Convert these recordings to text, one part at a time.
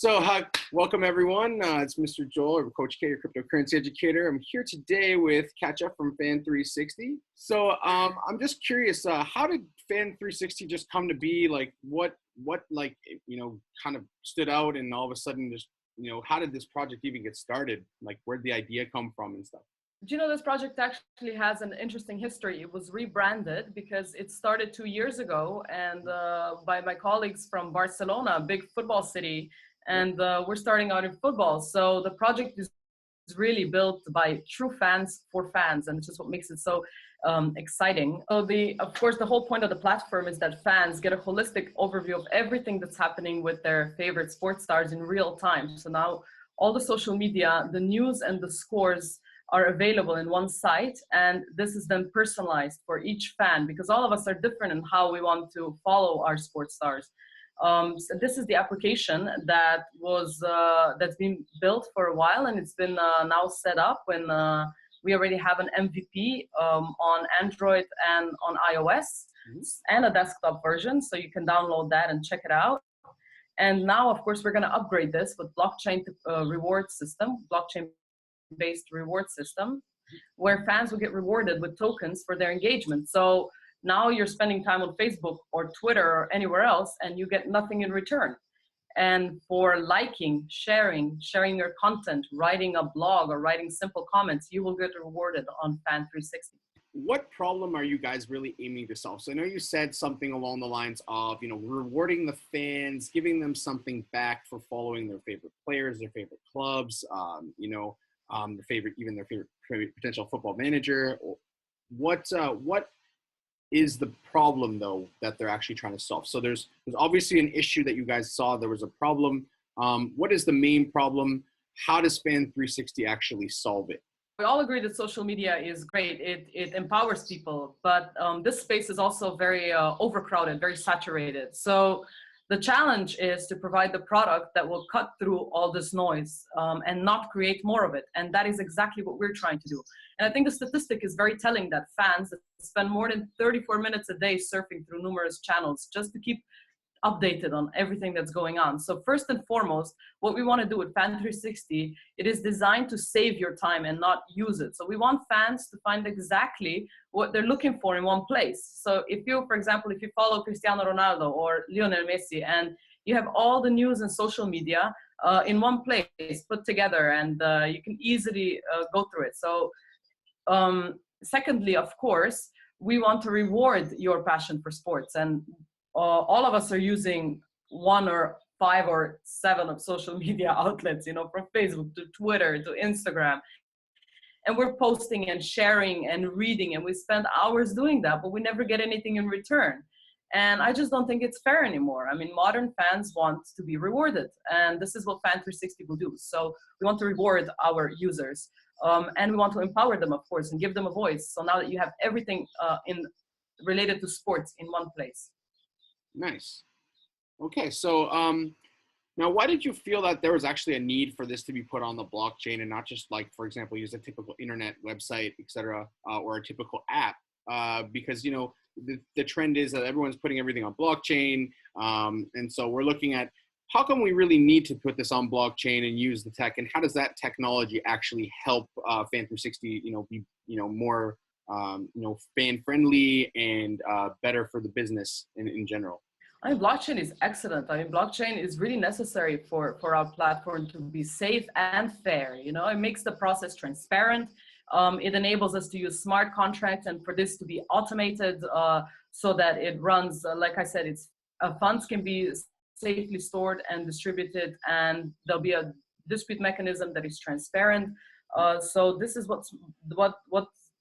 Welcome everyone. It's Mr. Joel, or Coach K, your cryptocurrency educator. I'm here today with Katja from FAN360. I'm just curious, how did FAN360 just come to be? Like, what, kind of stood out, and all of a sudden, just, how did this project even get started? Like, where'd the idea come from and stuff? Do you know this project actually has an interesting history? It was rebranded because it started 2 years ago, and by my colleagues from Barcelona, a big football city, and we're starting out in football. So the project is really built by true fans for fans, and it's just what makes it so exciting. So of course, the whole point of the platform is that fans get a holistic overview of everything that's happening with their favorite sports stars in real time. So now all the social media, the news and the scores are available in one site, and this is then personalized for each fan because all of us are different in how we want to follow our sports stars. So this is the application that that's been built for a while, and it's been now set up when we already have an MVP on Android and on iOS, and a desktop version, so you can download that and check it out. And now, of course, we're going to upgrade this with blockchain reward system, blockchain-based reward system, where fans will get rewarded with tokens for their engagement. So now you're spending time on Facebook or Twitter or anywhere else, and you get nothing in return. And for liking, sharing your content, writing a blog or writing simple comments, you will get rewarded on FAN360. What problem are you guys really aiming to solve? So I know you said something along the lines of, rewarding the fans, giving them something back for following their favorite players, their favorite clubs, their favorite potential football manager. What is the problem though that they're actually trying to solve? So there's obviously an issue that you guys saw. There was a problem. What is the main problem? How does FAN360 actually solve it? We all agree that social media is great. It empowers people, but this space is also very overcrowded, very saturated. So the challenge is to provide the product that will cut through all this noise and not create more of it. And that is exactly what we're trying to do. And I think the statistic is very telling that fans spend more than 34 minutes a day surfing through numerous channels just to keep updated on everything that's going on. So first and foremost, what we want to do with FAN360, it is designed to save your time and not use it. So we want fans to find exactly what they're looking for in one place. So if you, for example, if you follow Cristiano Ronaldo or Lionel Messi, and you have all the news and social media in one place put together, and you can easily go through it. So secondly, of course, we want to reward your passion for sports, and all of us are using 1 or 5 or 7 of social media outlets, from Facebook to Twitter to Instagram. And we're posting and sharing and reading, and we spend hours doing that, but we never get anything in return. And I just don't think it's fair anymore. I mean, modern fans want to be rewarded, and this is what FAN360 will do. So we want to reward our users, and we want to empower them, of course, and give them a voice. So now that you have everything related to sports in one place. Nice. Okay, so now why did you feel that there was actually a need for this to be put on the blockchain and not just, like, for example, use a typical internet website, etc., or a typical app? Because the trend is that everyone's putting everything on blockchain, and so we're looking at how come we really need to put this on blockchain and use the tech, and how does that technology actually help FAN360 be more fan-friendly and better for the business in general? I mean, blockchain is excellent. I mean, blockchain is really necessary for our platform to be safe and fair. It makes the process transparent. It enables us to use smart contracts and for this to be automated so that it runs, like I said, funds can be safely stored and distributed, and there'll be a dispute mechanism that is transparent. So this is what's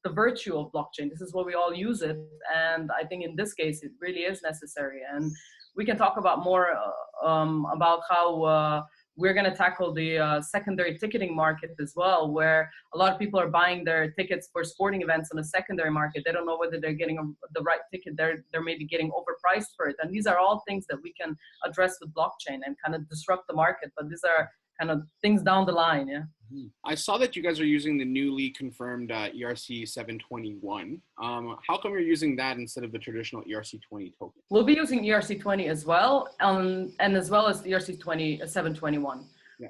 the virtue of blockchain. This is why we all use it, and I think in this case it really is necessary. And we can talk about more about how we're going to tackle the secondary ticketing market as well, where a lot of people are buying their tickets for sporting events on a secondary market. They don't know whether they're getting the right ticket. They're maybe getting overpriced for it, and these are all things that we can address with blockchain and kind of disrupt the market. But these are kind of things down the line. Yeah. I saw that you guys are using the newly confirmed ERC 721. How come you're using that instead of the traditional ERC 20 token? We'll be using ERC 20 as well, and as well as ERC 721. Yeah.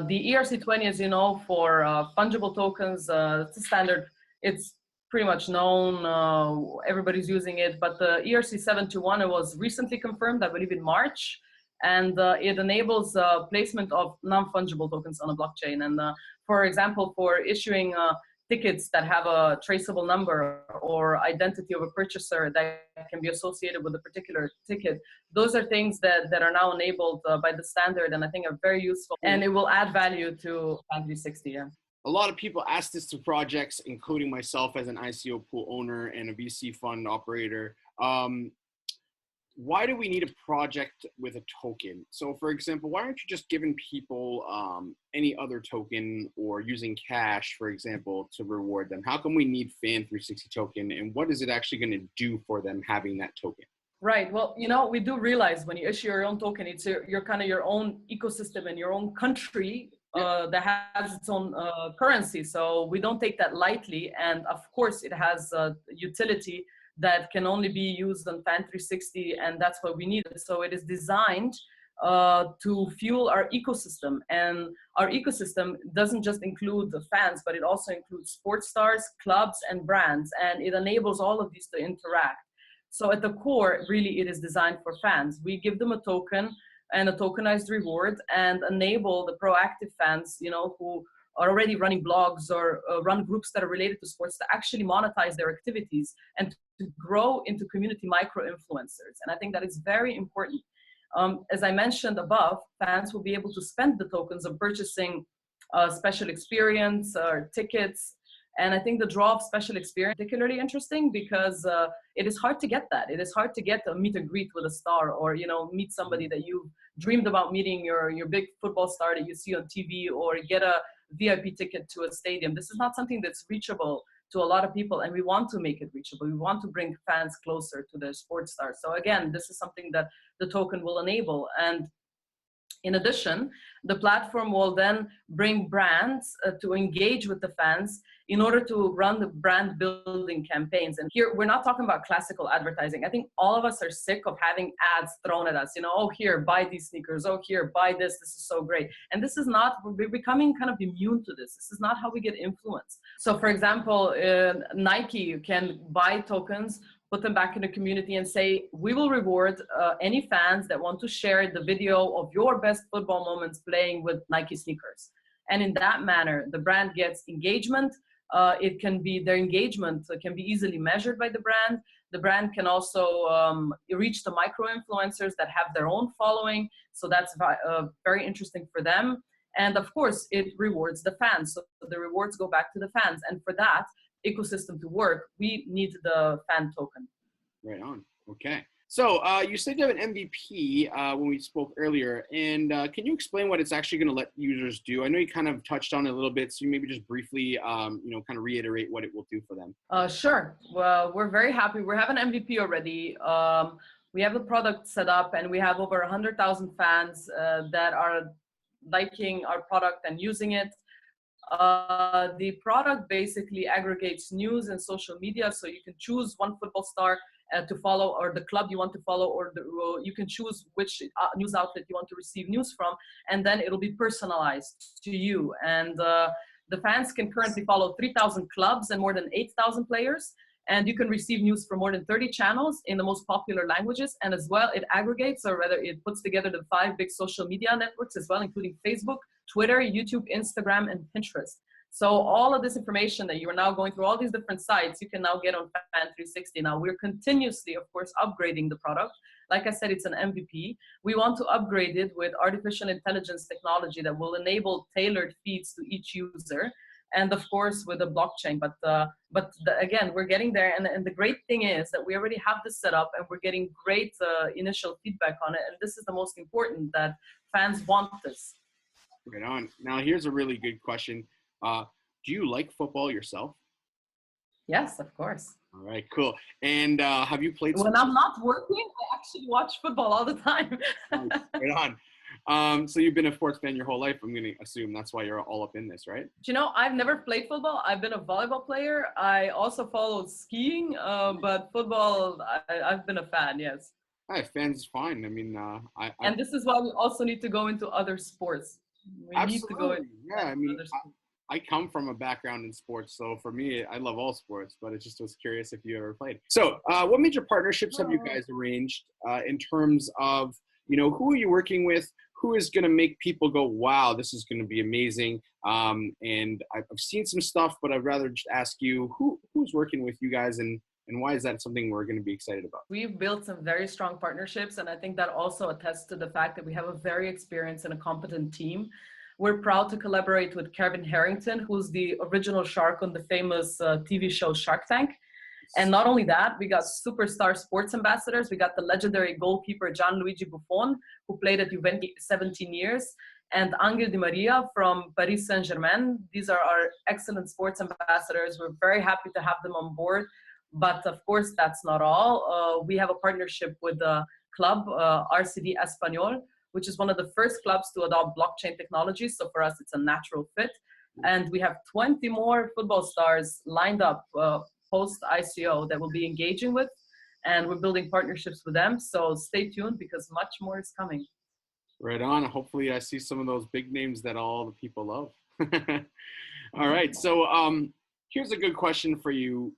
The ERC 20, as you know, for fungible tokens, it's a standard. It's pretty much known. Everybody's using it. But the ERC 721 was recently confirmed, I believe, in March. And it enables placement of non-fungible tokens on a blockchain. And for example, for issuing tickets that have a traceable number or identity of a purchaser that can be associated with a particular ticket, those are things that are now enabled by the standard, and I think are very useful. And it will add value to FAN360. Yeah. A lot of people ask this to projects, including myself as an ICO pool owner and a VC fund operator. Why do we need a project with a token? So for example, why aren't you just giving people any other token or using cash, for example, to reward them? How come we need FAN360 token, and what is it actually going to do for them having that token? Right. Well, you know, we do realize when you issue your own token, it's your kind of your own ecosystem and your own country that has its own currency. So we don't take that lightly. And of course, it has utility that can only be used on FAN360, and that's what we need. So it is designed to fuel our ecosystem, and our ecosystem doesn't just include the fans, but it also includes sports stars, clubs, and brands, and it enables all of these to interact. So at the core, really, it is designed for fans. We give them a token and a tokenized reward, and enable the proactive fans, you know, who are already running blogs or run groups that are related to sports, to actually monetize their activities and to grow into community micro-influencers. And I think that is very important. As I mentioned above, fans will be able to spend the tokens on purchasing special experience or tickets. And I think the draw of special experience is particularly interesting because it is hard to get that. It is hard to get a meet and greet with a star, or, you know, meet somebody that you dreamed about meeting, your big football star that you see on TV, or get a VIP ticket to a stadium. This is not something that's reachable to a lot of people, and we want to make it reachable. We want to bring fans closer to their sports stars. So again, this is something that the token will enable. And in addition, the platform will then bring brands to engage with the fans in order to run the brand building campaigns. And here, we're not talking about classical advertising. I think all of us are sick of having ads thrown at us. You know, oh, here, buy these sneakers. Oh, here, buy this. This is so great. And this is not, we're becoming kind of immune to this. This is not how we get influenced. So for example, Nike can buy tokens, put them back in the community and say, we will reward any fans that want to share the video of your best football moments playing with Nike sneakers. And in that manner, the brand gets engagement. It can be, their engagement can be easily measured by the brand. The brand can also reach the micro-influencers that have their own following. So that's very interesting for them. And of course, it rewards the fans. So the rewards go back to the fans. And for that ecosystem to work, we need the fan token. Right on. Okay. So you said you have an MVP when we spoke earlier, and can you explain what it's actually going to let users do? I know you kind of touched on it a little bit, so you maybe just briefly, you know, kind of reiterate what it will do for them. Sure. Well, we're very happy. We have an MVP already. We have the product set up, and we have over 100,000 fans that are liking our product and using it. The product basically aggregates news and social media, so you can choose one football star to follow, or the club you want to follow, or you can choose which news outlet you want to receive news from, and then it'll be personalized to you. And the fans can currently follow 3,000 clubs and more than 8,000 players, and you can receive news from more than 30 channels in the most popular languages. And as well, it aggregates, or rather it puts together the 5 big social media networks as well, including Facebook, Twitter, YouTube, Instagram, and Pinterest. So all of this information that you are now going through all these different sites, you can now get on FAN360. Now we're continuously, of course, upgrading the product. Like I said, it's an MVP. We want to upgrade it with artificial intelligence technology that will enable tailored feeds to each user. And of course, with a blockchain, again, we're getting there. And the great thing is that we already have this set up, and we're getting great initial feedback on it. And this is the most important, that fans want this. Right on. Now, here's a really good question. Do you like football yourself? Yes, of course. All right, cool. And have you played? When I'm not working, I actually watch football all the time. Right on. So you've been a sports fan your whole life. I'm going to assume that's why you're all up in this, right? Do you know, I've never played football. I've been a volleyball player. I also followed skiing, but football, I've been a fan, yes. Hey, fans fine. I mean, I And this is why we also need to go into other sports. We need to go into absolutely, yeah. I mean, other sports. I come from a background in sports, so for me, I love all sports. But I just was curious if you ever played. So, what major partnerships have you guys arranged in terms of, who are you working with? Who is going to make people go, wow, this is going to be amazing? And I've seen some stuff, but I'd rather just ask you, who's working with you guys, and why is that something we're going to be excited about? We've built some very strong partnerships, and I think that also attests to the fact that we have a very experienced and a competent team. We're proud to collaborate with Kevin Harrington, who's the original shark on the famous TV show Shark Tank. And not only that, we got superstar sports ambassadors. We got the legendary goalkeeper Gianluigi Buffon, who played at Juventus 17 years, and Angel Di Maria from Paris Saint-Germain. These are our excellent sports ambassadors. We're very happy to have them on board. But of course, that's not all. We have a partnership with the club, RCD Espanyol, which is one of the first clubs to adopt blockchain technology. So for us, it's a natural fit. And we have 20 more football stars lined up post ICO that we'll be engaging with. And we're building partnerships with them. So stay tuned because much more is coming. Right on. Hopefully I see some of those big names that all the people love. All right. So here's a good question for you.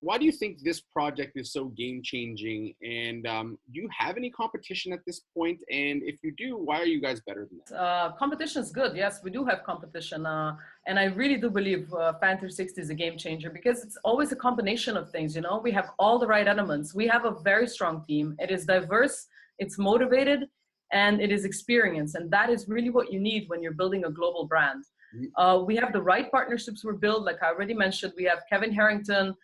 Why do you think this project is so game-changing? And do you have any competition at this point? And if you do, why are you guys better than that? Competition is good. Yes, we do have competition. And I really do believe FAN360 is a game changer because it's always a combination of things. We have all the right elements. We have a very strong team. It is diverse, it's motivated, and it is experienced. And that is really what you need when you're building a global brand. We have the right partnerships we're built. Like I already mentioned, we have Kevin Harrington,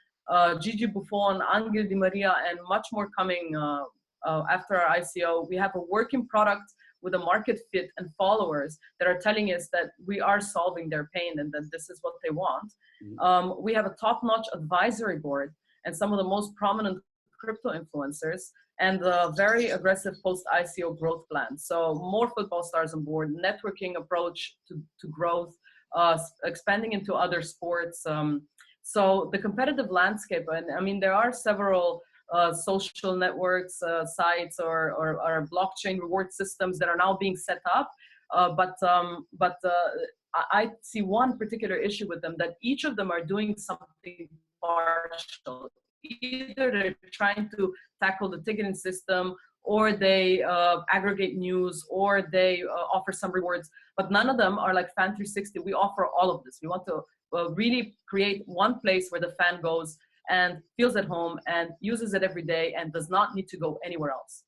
Gigi Buffon, Angel Di Maria, and much more coming after our ICO. We have a working product with a market fit and followers that are telling us that we are solving their pain and that this is what they want. We have a top-notch advisory board and some of the most prominent crypto influencers and a very aggressive post-ICO growth plan. So more football stars on board, networking approach to growth, expanding into other sports. So the competitive landscape, and I mean, there are several social networks, sites, or blockchain reward systems that are now being set up. But I see one particular issue with them, that each of them are doing something partial. Either they're trying to tackle the ticketing system, or they aggregate news, or they offer some rewards, but none of them are like FAN360. We offer all of this. We want to really create one place where the fan goes and feels at home and uses it every day and does not need to go anywhere else.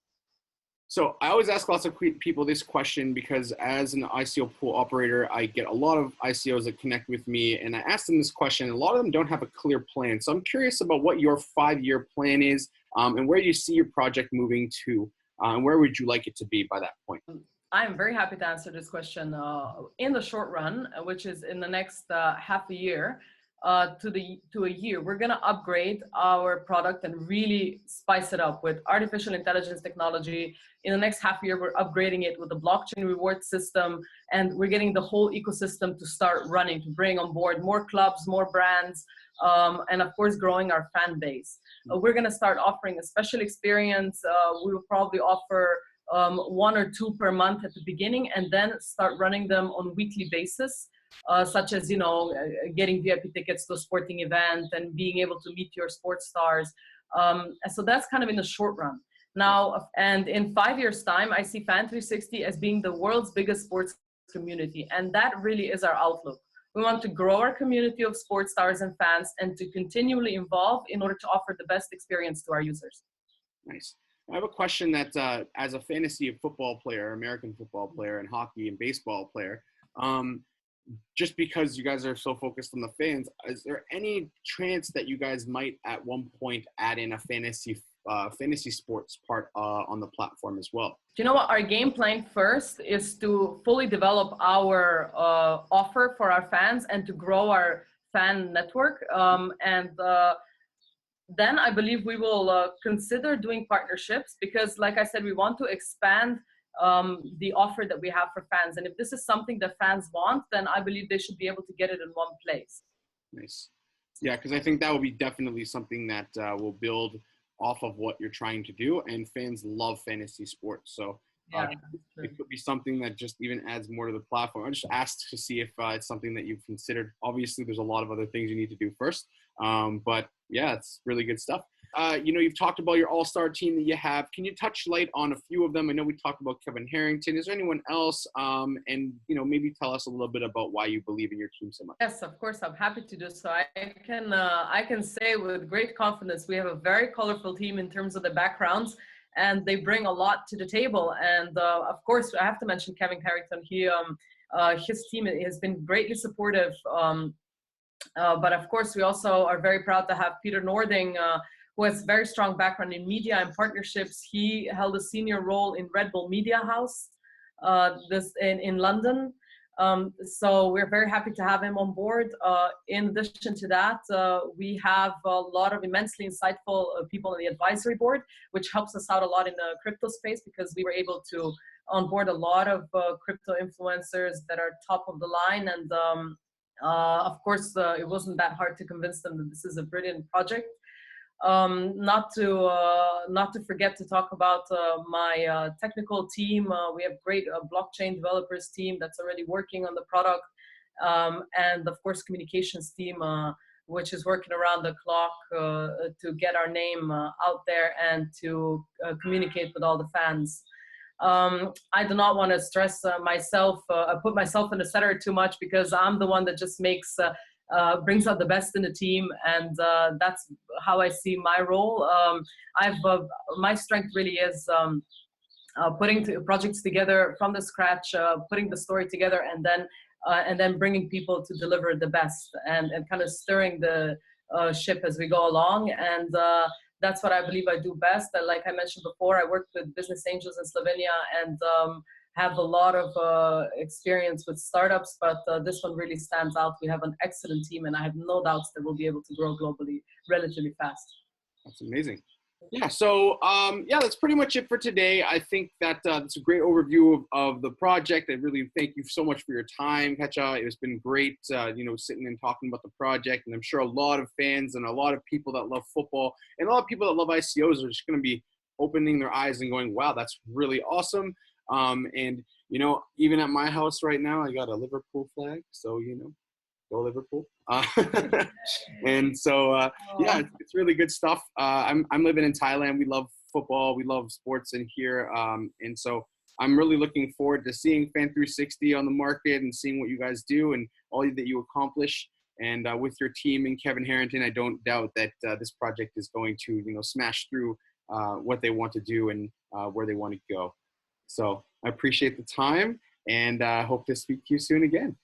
So I always ask lots of people this question because as an ICO pool operator, I get a lot of ICOs that connect with me, and I ask them this question. A lot of them don't have a clear plan. So I'm curious about what your 5-year plan is, and where you see your project moving to, and where would you like it to be by that point? I'm very happy to answer this question. In the short run, which is in the next half a year to a year, we're going to upgrade our product and really spice it up with artificial intelligence technology. In the next half year, we're upgrading it with the blockchain reward system, and we're getting the whole ecosystem to start running, to bring on board more clubs, more brands, and of course, growing our fan base. We're going to start offering a special experience. We will probably offer 1 or 2 per month at the beginning, and then start running them on weekly basis, such as, getting VIP tickets to a sporting event and being able to meet your sports stars. And so that's kind of in the short run. Now, and in 5 years' time, I see FAN360 as being the world's biggest sports community. And that really is our outlook. We want to grow our community of sports stars and fans and to continually evolve in order to offer the best experience to our users. Nice. I have a question that as a fantasy football player, American football player, and hockey and baseball player, just because you guys are so focused on the fans, is there any chance that you guys might at one point add in a fantasy sports part on the platform as well? Do you know what? Our game plan first is to fully develop our offer for our fans and to grow our fan network. Then I believe we will consider doing partnerships because, like I said, we want to expand the offer that we have for fans. And if this is something that fans want, then I believe they should be able to get it in one place. Nice. Yeah, because I think that will be definitely something that will build off of what you're trying to do, and fans love fantasy sports. So Yeah, it could be something that just even adds more to the platform. I just asked to see if it's something that you've considered. Obviously, there's a lot of other things you need to do first, but yeah, it's really good stuff. You've talked about your all-star team that you have. Can you touch light on a few of them? I know we talked about Kevin Harrington. Is there anyone else? And maybe tell us a little bit about why you believe in your team so much. Yes, of course, I'm happy to do so. I can say with great confidence we have a very colorful team in terms of the backgrounds, and they bring a lot to the table. And of course, I have to mention Kevin Harrington. His team has been greatly supportive. But of course, we also are very proud to have Peter Nording, who has very strong background in media and partnerships. He held a senior role in Red Bull Media House in London. So we're very happy to have him on board. In addition to that, we have a lot of immensely insightful people on the advisory board, which helps us out a lot in the crypto space, because we were able to onboard a lot of crypto influencers that are top of the line. And of course, it wasn't that hard to convince them that this is a brilliant project. Not to forget to talk about my technical team. We have great blockchain developers team that's already working on the product, and of course communications team, which is working around the clock to get our name out there and to communicate with all the fans. I do not want to stress myself, put myself in the center too much, because I'm the one that just brings out the best in the team, and that's how I see my role. My strength really is putting projects together from the scratch, putting the story together, and then bringing people to deliver the best, and kind of stirring the ship as we go along. And that's what I believe I do best. Like I mentioned before, I worked with business angels in Slovenia, and have a lot of experience with startups, but this one really stands out. We have an excellent team, and I have no doubts that we'll be able to grow globally relatively fast. That's amazing. Yeah, so that's pretty much it for today. I think that it's a great overview of the project. I really thank you so much for your time, Katja. It's been great, sitting and talking about the project, and I'm sure a lot of fans and a lot of people that love football and a lot of people that love ICOs are just going to be opening their eyes and going, wow, that's really awesome. And even at my house right now, I got a Liverpool flag, so go Liverpool. And so it's really good stuff. I'm living in Thailand. We love football, we love sports in here, and so I'm really looking forward to seeing FAN360 on the market and seeing what you guys do and all that you accomplish. And with your team and Kevin Harrington, I don't doubt that this project is going to smash through what they want to do and where they want to go. So I appreciate the time, and hope to speak to you soon again.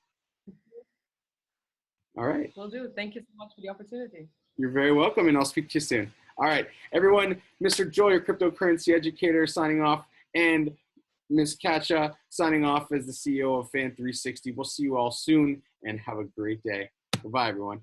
All right. Will do. Thank you so much for the opportunity. You're very welcome, and I'll speak to you soon. All right, everyone, Mr. Joy, your cryptocurrency educator, signing off, and Ms. Katja signing off as the CEO of FAN360. We'll see you all soon, and have a great day. Bye-bye, everyone.